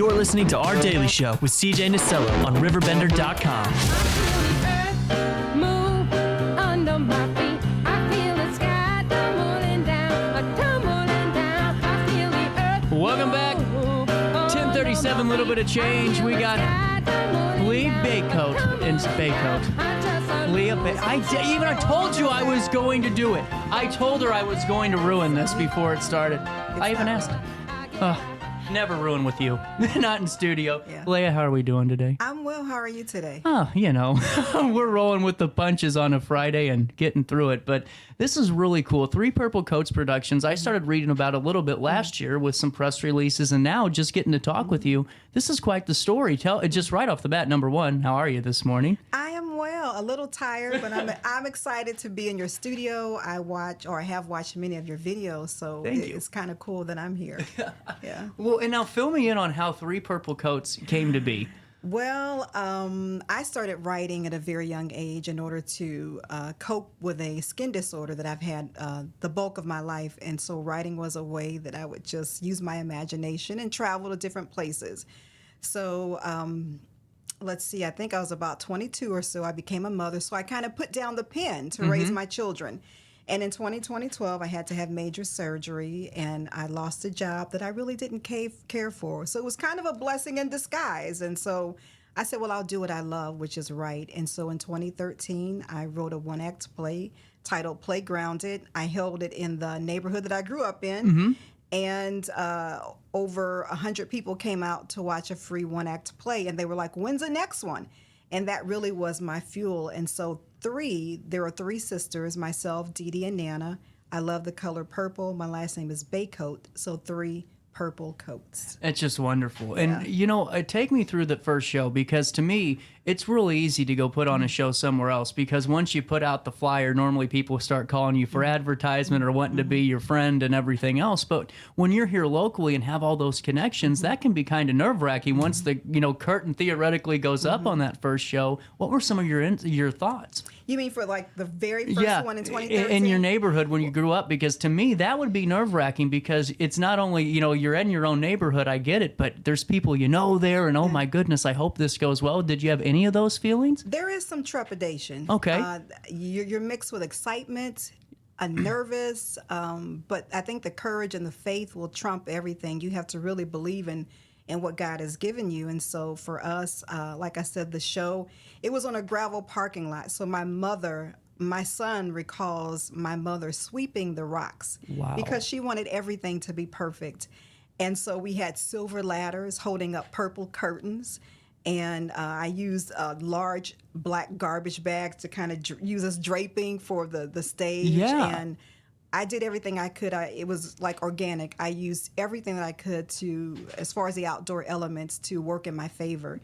You're listening to Our Daily Show with CJ Nasello on RiverBender.com. Welcome back. 10:37, little bit of change. We got Leah Becoat and Leah I told you I was going to do it. I told her I was going to ruin this before it started. I even asked. Never ruin with you. Not in studio. Yeah. Leah, how are we doing today? I'm well. How are you today? Oh, we're rolling with the punches on a Friday and getting through it. But this is really cool. Three Purple Coats Productions. I started reading about a little bit last year with some press releases, and now just getting to talk with you. This is quite the story. Tell just right off the bat. Number one, how are you this morning? I am well. A little tired, but I'm excited to be in your studio. I have watched many of your videos, so it's kind of cool that I'm here. Yeah. Well, and now fill me in on how Three Purple Coats came to be. Well, I started writing at a very young age in order to cope with a skin disorder that I've had the bulk of my life. And so writing was a way that I would just use my imagination and travel to different places. So let's see, I think I was about 22 or so. I became a mother. So I kind of put down the pen to raise my children. And in 2012, I had to have major surgery, and I lost a job that I really didn't care for. So it was kind of a blessing in disguise. And so I said, well, I'll do what I love, which is write. And so in 2013, I wrote a one-act play titled Playgrounded. I held it in the neighborhood that I grew up in. And over 100 people came out to watch a free one-act play, and they were like, when's the next one? And that really was my fuel. And so there are three sisters, myself, Dee Dee, and Nana. I love the color purple. My last name is Becoat, so three purple coats. It's just wonderful. Yeah. And, take me through the first show, because to me, it's really easy to go put on a show somewhere else, because once you put out the flyer, normally people start calling you for advertisement or wanting to be your friend and everything else. But when you're here locally and have all those connections, that can be kind of nerve-wracking once the curtain theoretically goes up on that first show. What were some of your thoughts? You mean for like the very first one in 2013? In your neighborhood when you grew up, because to me that would be nerve-wracking, because it's not only, you're in your own neighborhood, I get it, but there's people there, and oh my goodness, I hope this goes well. Did you have any of those feelings? There is some trepidation. Okay. You're mixed with excitement, nervous, but I think the courage and the faith will trump everything. You have to really believe in what God has given you. And so for us, like I said, the show, it was on a gravel parking lot. So my son recalls my mother sweeping the rocks. Wow. Because she wanted everything to be perfect. And so we had silver ladders holding up purple curtains. And I used large black garbage bags to kind of use as draping for the stage. Yeah. And I did everything I could. It was like organic. I used everything that I could to, as far as the outdoor elements, to work in my favor.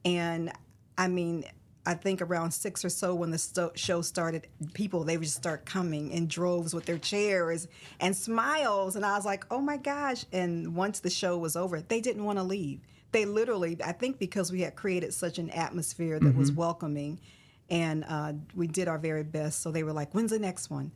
And I mean, I think around 6 or so when the show started, they would just start coming in droves with their chairs and smiles. And I was like, oh my gosh. And once the show was over, they didn't want to leave. They literally, I think because we had created such an atmosphere that was welcoming, and we did our very best. So they were like, when's the next one?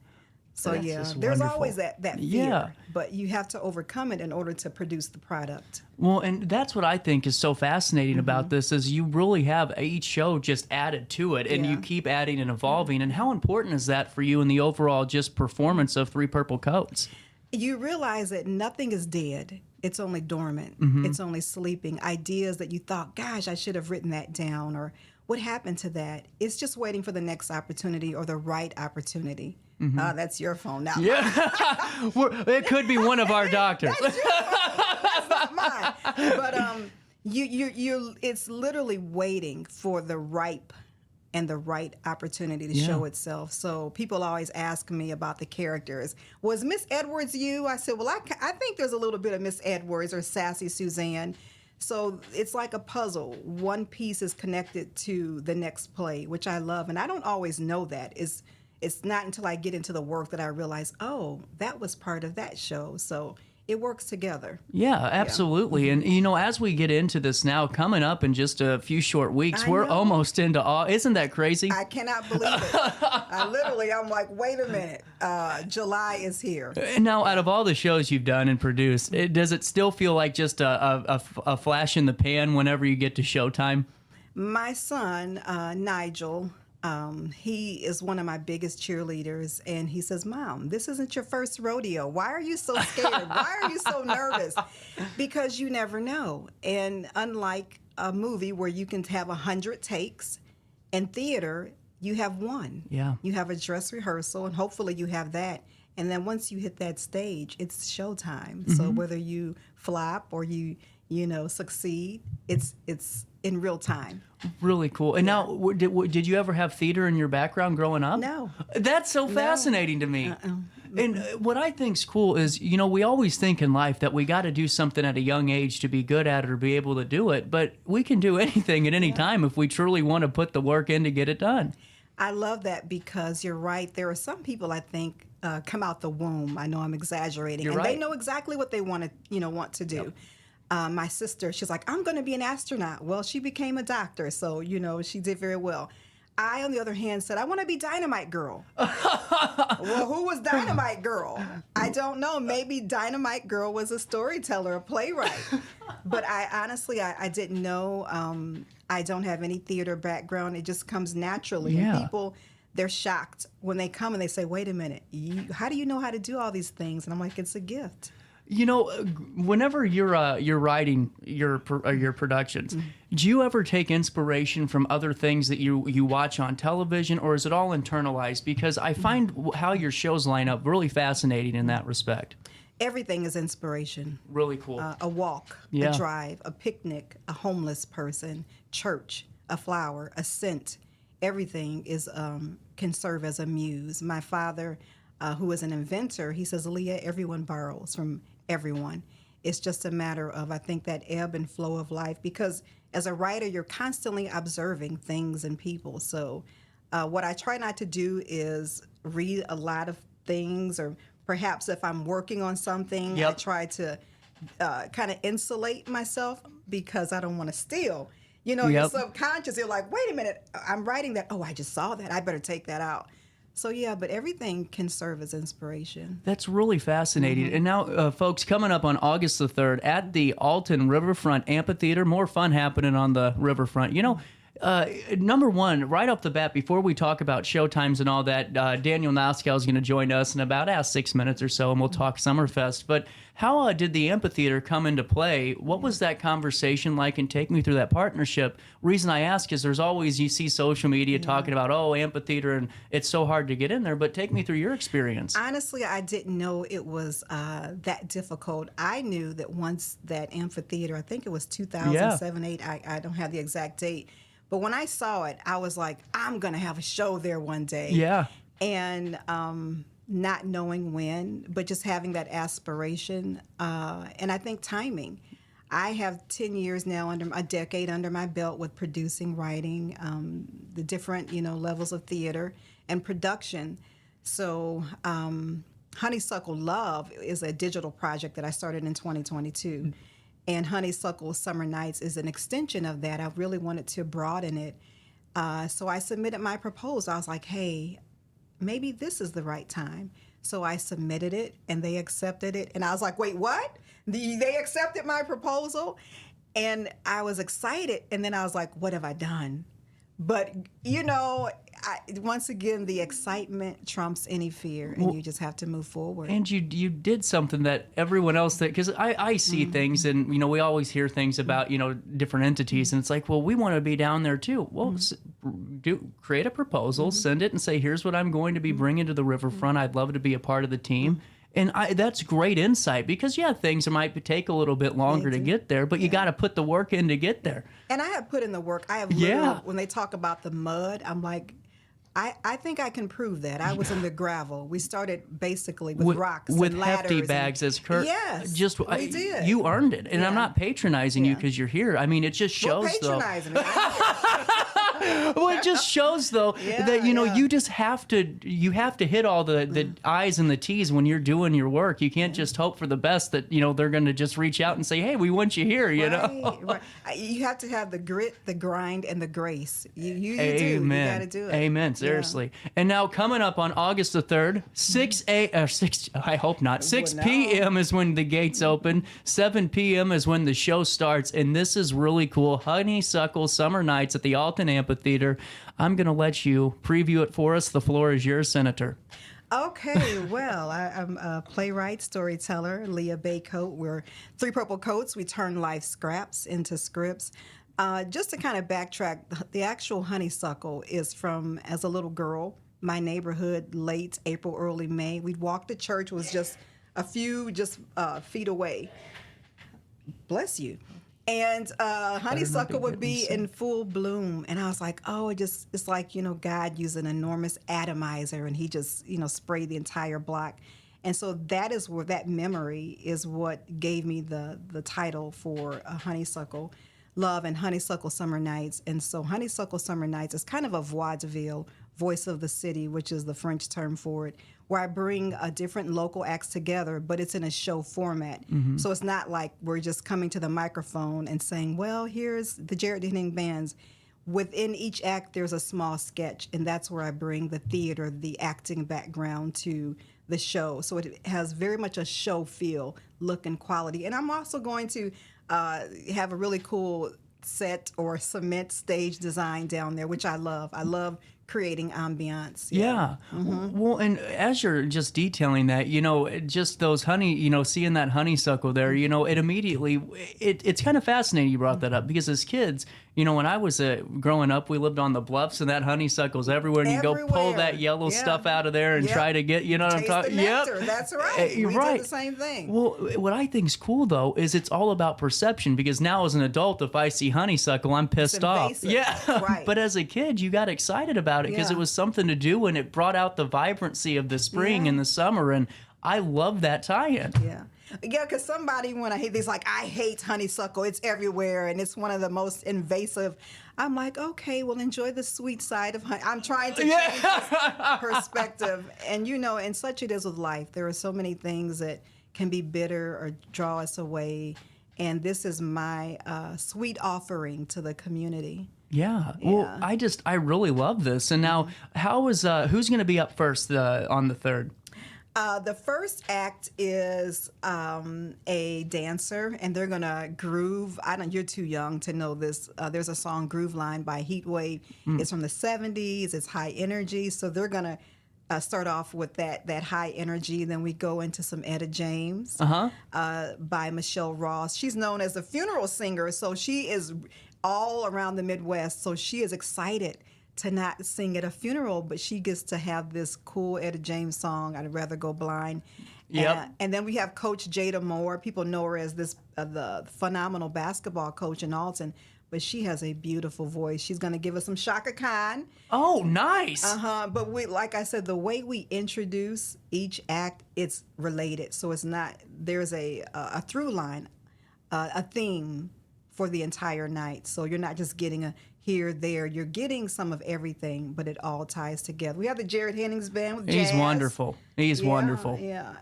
So there's wonderful. Always that fear, but you have to overcome it in order to produce the product. Well, and that's what I think is so fascinating about this, is you really have each show just added to it, and you keep adding and evolving. And how important is that for you in the overall just performance of Three Purple Coats? You realize that nothing is dead. It's only dormant. It's only sleeping. Ideas that you thought, gosh, I should have written that down, or what happened to that? It's just waiting for the next opportunity or the right opportunity. That's your phone now. Yeah, it could be one of our doctors. That's your phone. That's not mine. But it's literally waiting for the right opportunity to show itself. So people always ask me about the characters. Was Miss Edwards you? I said, well, I think there's a little bit of Miss Edwards or Sassy Suzanne. So it's like a puzzle. One piece is connected to the next play, which I love. And I don't always know that. It's not until I get into the work that I realize, oh, that was part of that show. So it works together. Yeah, absolutely. And, as we get into this now, coming up in just a few short weeks, we're almost into Isn't that crazy? I cannot believe it. I'm like, wait a minute. July is here. And now, out of all the shows you've done and produced, does it still feel like just a flash in the pan whenever you get to Showtime? My son, Nigel, he is one of my biggest cheerleaders, and he says, Mom, this isn't your first rodeo. Why are you so scared? Why are you so nervous? Because you never know. And unlike a movie where you can have 100 takes, in theater, you have one. Yeah. You have a dress rehearsal, and hopefully you have that. And then once you hit that stage, it's showtime. So whether you flop or you succeed, it's in real time. Really cool. And now, did you ever have theater in your background growing up? No. That's so fascinating to me. And what I think's cool is, we always think in life that we got to do something at a young age to be good at it or be able to do it. But we can do anything at any time if we truly want to put the work in to get it done. I love that because you're right. There are some people, I think, come out the womb. I know I'm exaggerating. You're right. They know exactly what they want to do. Yep. My sister, she's like, I'm going to be an astronaut. Well, she became a doctor, so, she did very well. I, on the other hand, said, I want to be Dynamite Girl. Well, who was Dynamite Girl? I don't know. Maybe Dynamite Girl was a storyteller, a playwright. But I honestly didn't know. I don't have any theater background. It just comes naturally. Yeah. And people, they're shocked when they come and they say, wait a minute, how do you know how to do all these things? And I'm like, it's a gift. Whenever you're writing your productions, do you ever take inspiration from other things that you watch on television, or is it all internalized? Because I find how your shows line up really fascinating in that respect. Everything is inspiration. Really cool. A walk, Yeah. a drive, a picnic, a homeless person, church, a flower, a scent. Everything is can serve as a muse. My father, who is an inventor, he says, Leah, everyone borrows from everyone. It's just a matter of, I think, that ebb and flow of life, because as a writer, you're constantly observing things and people. So what I try not to do is read a lot of things, or perhaps if I'm working on something, Yep. I try to kind of insulate myself because I don't want to steal. Your Yep. subconscious, you're like, wait a minute, I'm writing that. Oh, I just saw that. I better take that out. So, yeah, but everything can serve as inspiration. That's really fascinating. And now, folks, coming up on August the 3rd at the Alton Riverfront Amphitheater, more fun happening on the Riverfront. Number one, right off the bat, before we talk about showtimes and all that, Daniel Noskow is going to join us in about 6 minutes or so, and we'll talk Summerfest. But how did the amphitheater come into play? What was that conversation like? And take me through that partnership. Reason I ask is there's always, you see social media talking about, amphitheater, and it's so hard to get in there. But take me through your experience. Honestly, I didn't know it was that difficult. I knew that once that amphitheater, I think it was 2007, 8, I don't have the exact date, but when I saw it, I was like, I'm going to have a show there one day. Yeah. And not knowing when, but just having that aspiration. And I think timing. I have 10 years now, a decade under my belt with producing, writing, the different, levels of theater and production. So Honeysuckle Love is a digital project that I started in 2022. And Honeysuckle Summer Nights is an extension of that. I really wanted to broaden it. So I submitted my proposal. I was like, hey, maybe this is the right time. So I submitted it, and they accepted it. And I was like, wait, what? They accepted my proposal? And I was excited. And then I was like, what have I done? But, once again, the excitement trumps any fear, and you just have to move forward. And you did something that everyone else, because I see things, and we always hear things about different entities, and it's like, well, we want to be down there too. Well, create a proposal, send it, and say, here's what I'm going to be bringing to the Riverfront. I'd love to be a part of the team. And that's great insight, because things might take a little bit longer to get there, but you got to put the work in to get there. And I have put in the work. I have literally, when they talk about the mud, I'm like, I think I can prove that. I was in the gravel. We started basically with rocks with and ladders hefty bags, as Kurt. Yes, just we did. You earned it, and I'm Yeah. not patronizing you Yeah. because you're here. I mean, it just shows though. patronizing me. Well, it just shows though Yeah, that yeah. you just have to hit all the I's and the T's when you're doing your work. You can't just hope for the best that they're going to just reach out and say, hey, we want you here. Right. You have to have the grit, the grind, and the grace. You do. Amen. You got to do it. Amen. Seriously. And now coming up on August the 3rd, 6 I hope not. 6 Well, no. p.m. is when the gates open. 7 p.m. is when the show starts. And this is really cool. Honeysuckle Summer Nights at the Alton Amphitheater. I'm going to let you preview it for us. The floor is yours, Senator. Okay, well, I'm a playwright, storyteller, Leah Becoat. We're Three Purple Coats. We turn life scraps into scripts. Just to kind of backtrack, the actual Honeysuckle is from, as a little girl, my neighborhood, late April, early May. We'd walk to church, was just a few feet away. Bless you. And honeysuckle would be in full bloom, and I was like, oh, it's like God used an enormous atomizer, and he just sprayed the entire block. And so that is where that memory is what gave me the title for Honeysuckle Love and Honeysuckle Summer Nights. And so Honeysuckle Summer Nights is kind of a vaudeville, voice of the city, which is the French term for it, where I bring different local acts together, but it's in a show format. Mm-hmm. So it's not like we're just coming to the microphone and saying, well, here's the Jared Henning Bands. Within each act, there's a small sketch, and that's where I bring the theater, the acting background to the show. So it has very much a show feel, look, and quality. And I'm also going to have a really cool set or cement stage design down there, which I love. I love creating ambiance. Yeah. Mm-hmm. Well, and as you're just detailing that, just those seeing that honeysuckle there, it immediately, it's kind of fascinating you brought that up, because as kids, when I was growing up, we lived on the bluffs, and that honeysuckle's everywhere, and you go pull that yellow stuff out of there and try to get, what I'm talking about? Yep. That's right. We right. did the same thing. Well, what I think's cool though is it's all about perception, because now as an adult, if I see honeysuckle, I'm pissed off. Yeah. Right. But as a kid, you got excited about it because it was something to do, and it brought out the vibrancy of the spring and the summer, and I love that tie-in. Yeah, because somebody, when I hate these, like, I hate honeysuckle. It's everywhere, and it's one of the most invasive. I'm like, okay, well, enjoy the sweet side of honey. I'm trying to change this perspective. And, and such it is with life. There are so many things that can be bitter or draw us away, and this is my sweet offering to the community. Yeah. Well, I really love this. And now, who's going to be up first on the 3rd? The first act is a dancer, and they're gonna groove. You're too young to know this. There's a song, "Groove Line" by Heatwave. It's from the '70s. It's high energy, so they're gonna start off with that high energy. Then we go into some Etta James by Michelle Ross. She's known as the funeral singer, so she is all around the Midwest. So she is excited to not sing at a funeral, but she gets to have this cool Etta James song, "I'd Rather Go Blind." Yep. And then we have Coach Jada Moore. People know her as this the phenomenal basketball coach in Alton, but she has a beautiful voice. She's going to give us some Shaka Khan. Oh, nice. But like I said, the way we introduce each act, it's related. So it's not, there's a through line, a theme for the entire night. So you're not just getting a here, there. You're getting some of everything, but it all ties together. We have the Jared Hennings Band with jazz. He's wonderful. He's wonderful. Yeah.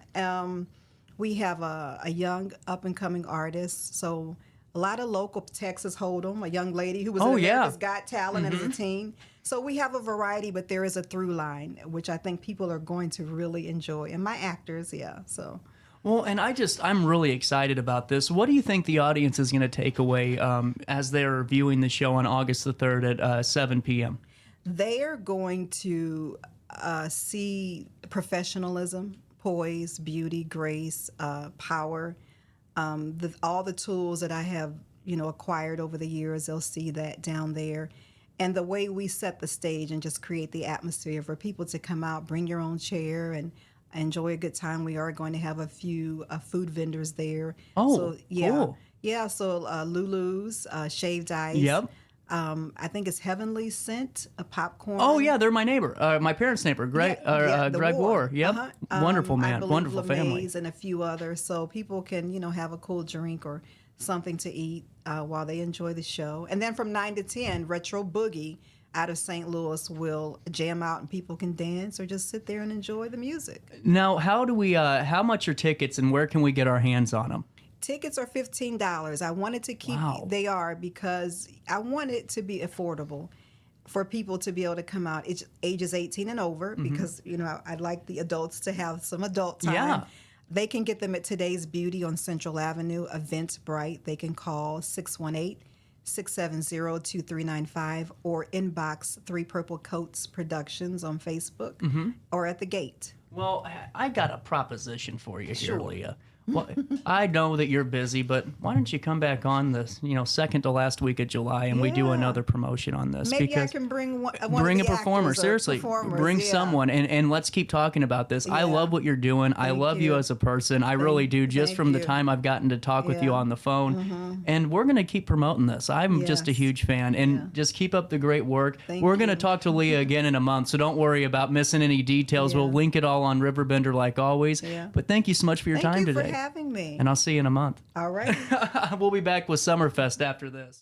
We have a young up-and-coming artist. So a lot of local Texas Hold'em, a young lady who was in America's Got Talent as a teen. So we have a variety, but there is a through line, which I think people are going to really enjoy. And my actors, so... Well, and I'm really excited about this. What do you think the audience is going to take away as they're viewing the show on August the 3rd at 7 p.m.? They are going to see professionalism, poise, beauty, grace, power, all the tools that I have, acquired over the years. They'll see that down there. And the way we set the stage and just create the atmosphere for people to come out, bring your own chair, and enjoy a good time. We are going to have a few food vendors there. Oh, so, yeah. cool. Yeah, so Lulu's, Shaved Ice. Yep. I think it's Heavenly Scent, a popcorn. Oh yeah, they're my neighbor, my parents' neighbor, Greg, the Greg War. Yep, wonderful I man, believe wonderful family. LeMay's and a few others, so people can have a cool drink or something to eat while they enjoy the show. And then from 9 to 10, Retro Boogie out of St. Louis will jam out and people can dance or just sit there and enjoy the music. Now, how much are tickets and where can we get our hands on them? Tickets are $15. I wanted to keep they are because I want it to be affordable for people to be able to come out. It's ages 18 and over because I'd like the adults to have some adult time. Yeah. They can get them at Today's Beauty on Central Avenue, Eventbrite. They can call 618-670-2395 or inbox 3 Purple Coats Productions on Facebook or at the gate. Well, I got a proposition for you here, Sure. Leah. Well, I know that you're busy, but why don't you come back on this, second to last week of July, and we do Yeah. another promotion on this? Maybe because I can bring one bring of a the performer. actors or Seriously, performers, bring yeah. someone, and let's keep talking about this. I Yeah. love what you're doing. I Thank love you you. as a person. I really do, just thank from the you. time I've gotten to talk with you Yeah. on the phone. And we're going to keep promoting this. I'm just a Yes. huge fan, and Yeah. just keep up the great work. Thank We're going to you. talk to Leah again in a month, so don't worry about missing any details. We'll Yeah. link it all on Riverbender like always. Yeah. But thank you so much for your Thank time you today. for having me. And I'll see you in a month. All right. We'll be back with Summerfest after this.